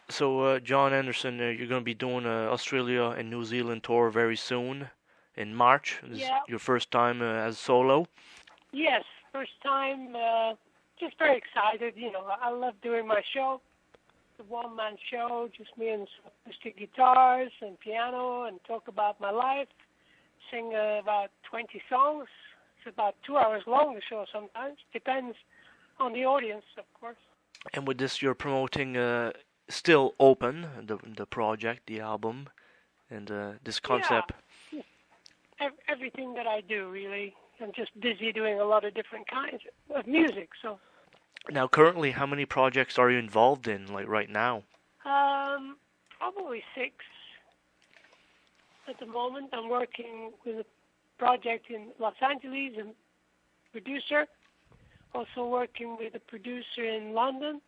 So, John Anderson, you're going to be doing a Australia and New Zealand tour very soon in March. This is Yeah, your first time as solo. yes, first time. Just very excited. I love doing my show. The one-man show, just me and some acoustic guitars and piano, and talk about my life. Sing about 20 songs. It's about 2 hours long, the show sometimes. Depends on the audience, of course. And with this, you're promoting Still Open, the project, the album, and this Yeah, concept. everything that I do, really. I'm just busy doing a lot of different kinds of music. So, Now, currently, how many projects are you involved in, like right now? probably six at the moment. I'm working with a project in Los Angeles, and producer. Also working with a producer in London,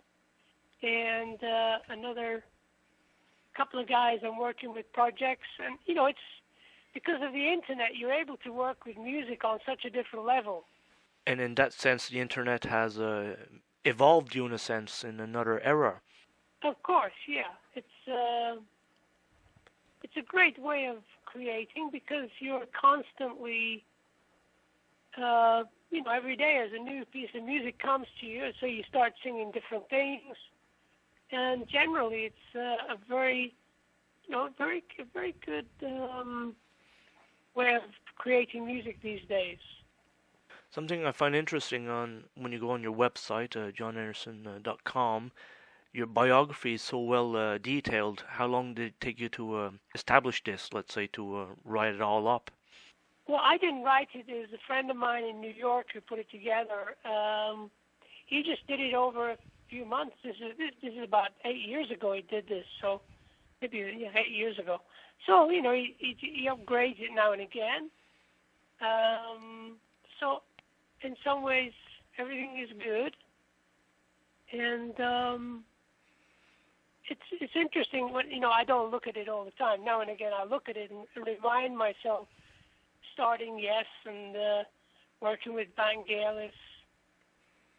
and another couple of guys I'm working with projects. And it's because of the internet, you're able to work with music on such a different level. And in that sense, the internet has evolved you in a sense in another era. Of course, yeah, it's a great way of creating because you're constantly, every day as a new piece of music comes to you, so you start singing different things, and generally it's a very, very good way of creating music these days. Something I find interesting on when you go on your website, johnanderson.com, your biography is so well detailed. How long did it take you to establish this, let's say, to write it all up? Well, I didn't write it. It was a friend of mine in New York who put it together. He just did it over a few months. This is about 8 years ago he did this, so maybe 8 years ago. So he upgrades it now and again. So in some ways everything is good, and it's interesting when I don't look at it all the time. Now and again I look at it and remind myself, starting Yes and working with Vangelis.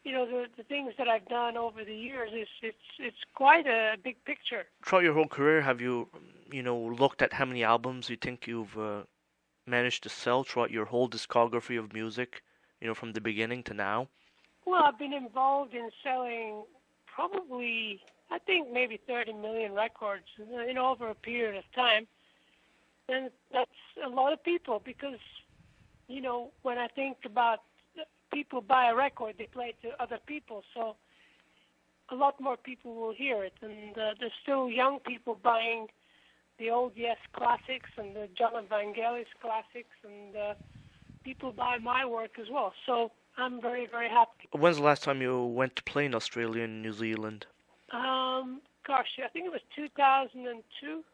The things that I've done over the years is it's quite a big picture. Throughout your whole career, have you, looked at how many albums you think you've managed to sell throughout your whole discography of music, from the beginning to now? Well, I've been involved in selling probably, I think, maybe 30 million records over a period of time. And that's a lot of people because, when I think about people buy a record, they play it to other people. So a lot more people will hear it. And there's still young people buying the old Yes classics and the John Vangelis classics, and people buy my work as well. So I'm very, very happy. When's the last time you went to play in Australia and New Zealand? Gosh, I think it was 2002,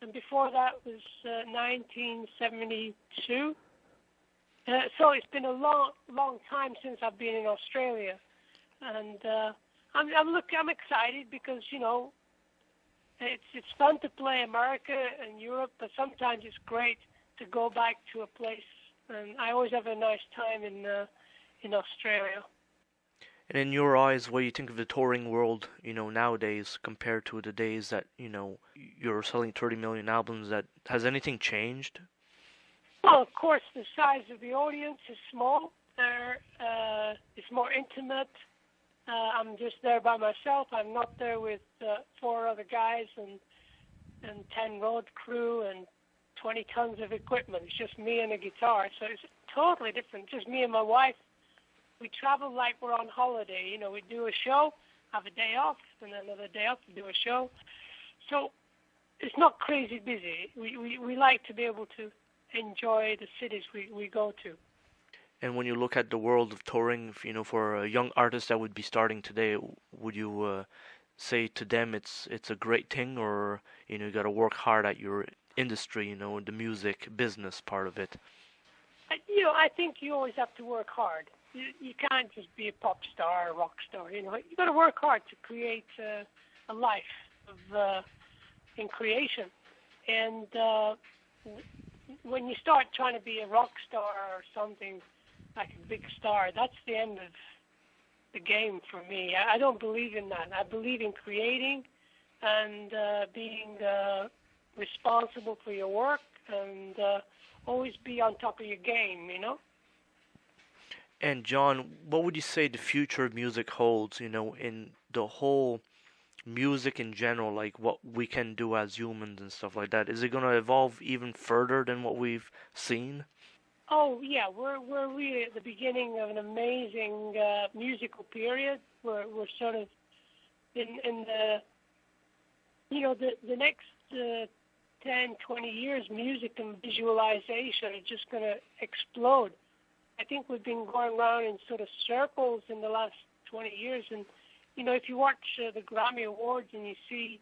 and before that was 1972. So it's been a long, long time since I've been in Australia, and I'm excited because it's fun to play America and Europe, but sometimes it's great to go back to a place, and I always have a nice time in Australia. And in your eyes, what do you think of the touring world, nowadays compared to the days that, you're selling 30 million albums? That has anything changed? Well, of course, the size of the audience is small. It's more intimate. I'm just there by myself. I'm not there with four other guys and 10 road crew and 20 tons of equipment. It's just me and a guitar. So it's totally different. Just me and my wife. We travel like we're on holiday. We do a show, have a day off, and another day off, we do a show. So it's not crazy busy. We like to be able to enjoy the cities we go to. And when you look at the world of touring, for a young artist that would be starting today, would you say to them it's a great thing, or you got to work hard at your industry, the music business part of it? I think you always have to work hard. You can't just be a pop star or a rock star. You got to work hard to create a life of in creation. And when you start trying to be a rock star or something like a big star, that's the end of the game for me. I don't believe in that. I believe in creating and being responsible for your work, and always be on top of your game, you know? And John, what would you say the future of music holds, in the whole music in general, like what we can do as humans and stuff like that? Is it going to evolve even further than what we've seen? Oh yeah, we're really at the beginning of an amazing musical period. We're sort of in the the next 10, 20 years, music and visualization are just going to explode. I think we've been going around in sort of circles in the last 20 years, and if you watch the Grammy Awards and you see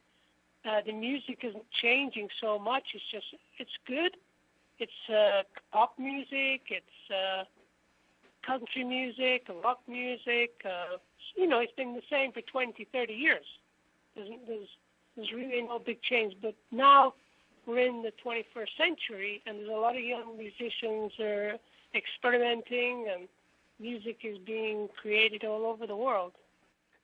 the music isn't changing so much, it's good. It's pop music, it's country music, rock music. It's been the same for 20, 30 years. There's really no big change. But now we're in the 21st century, and there's a lot of young musicians are experimenting, and music is being created all over the world.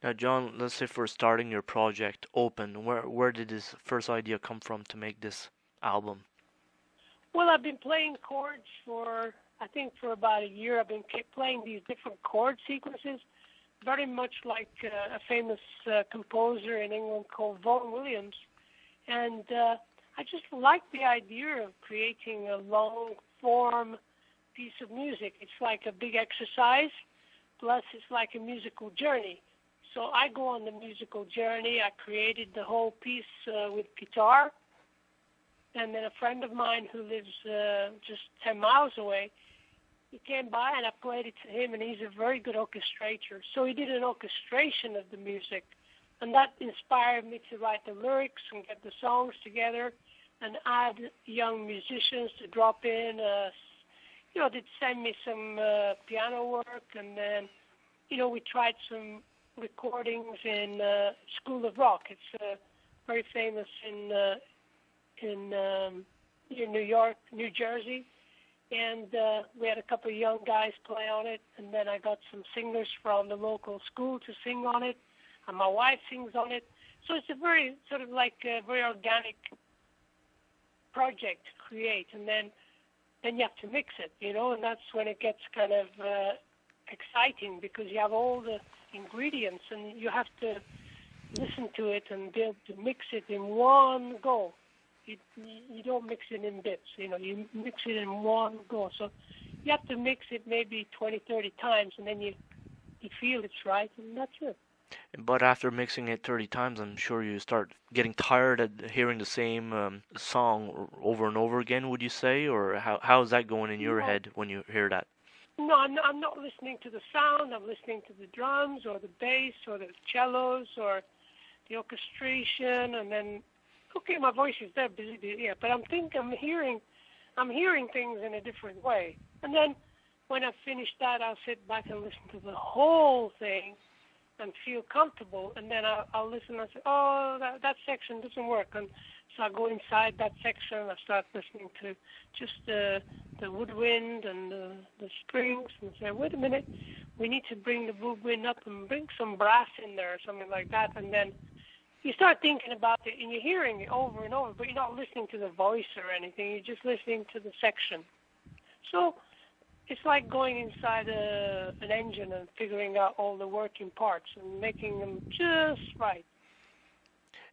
Now, John, let's say for starting your project, Open, where did this first idea come from to make this album? Well, I've been playing chords for about a year. I've been playing these different chord sequences, very much like a famous composer in England called Vaughan Williams. And I just like the idea of creating a long-form piece of music. It's like a big exercise, plus it's like a musical journey. So I go on the musical journey. I created the whole piece with guitar. And then a friend of mine who lives just 10 miles away, he came by and I played it to him, and he's a very good orchestrator. So he did an orchestration of the music, and that inspired me to write the lyrics and get the songs together and add young musicians to drop in. They'd send me some piano work, and then, we tried some recordings in School of Rock. It's very famous in New York, New Jersey, and we had a couple of young guys play on it, and then I got some singers from the local school to sing on it, and my wife sings on it. So it's a very sort of like a very organic project to create, and then you have to mix it, and that's when it gets kind of exciting, because you have all the ingredients, and you have to listen to it and be able to mix it in one go. You don't mix it in bits, you mix it in one go. So you have to mix it maybe 20, 30 times, and then you feel it's right, and that's it. But after mixing it 30 times, I'm sure you start getting tired of hearing the same song over and over again, would you say? Or how is that going in your head when you hear that? No, I'm not listening to the sound. I'm listening to the drums or the bass or the cellos or the orchestration, and then okay, my voice is there, busy, yeah, but I'm hearing things in a different way. And then when I finish that, I'll sit back and listen to the whole thing and feel comfortable. And then I'll listen and say, oh, that section doesn't work. And so I go inside that section and I start listening to just the woodwind and the strings, and say, wait a minute, we need to bring the woodwind up and bring some brass in there or something like that. And then you start thinking about it, and you're hearing it over and over, but you're not listening to the voice or anything. You're just listening to the section. So it's like going inside an engine and figuring out all the working parts and making them just right.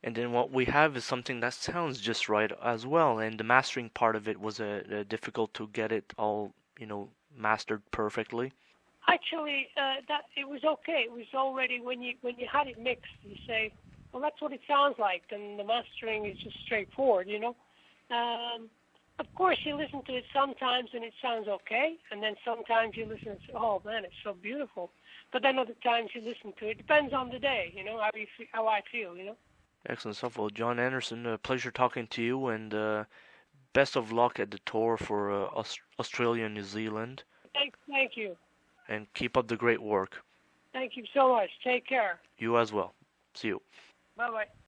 And then what we have is something that sounds just right as well. And the mastering part of it was difficult to get it all, mastered perfectly. Actually, that it was okay. It was already when you had it mixed, you say, well, that's what it sounds like, and the mastering is just straightforward, Of course, you listen to it sometimes and it sounds okay, and then sometimes you listen and say, oh, man, it's so beautiful. But then other times you listen to it. Depends on the day, how I feel, Excellent stuff. Well, John Anderson, a pleasure talking to you, and best of luck at the tour for Australia and New Zealand. Thank you. And keep up the great work. Thank you so much. Take care. You as well. See you. Bye-bye.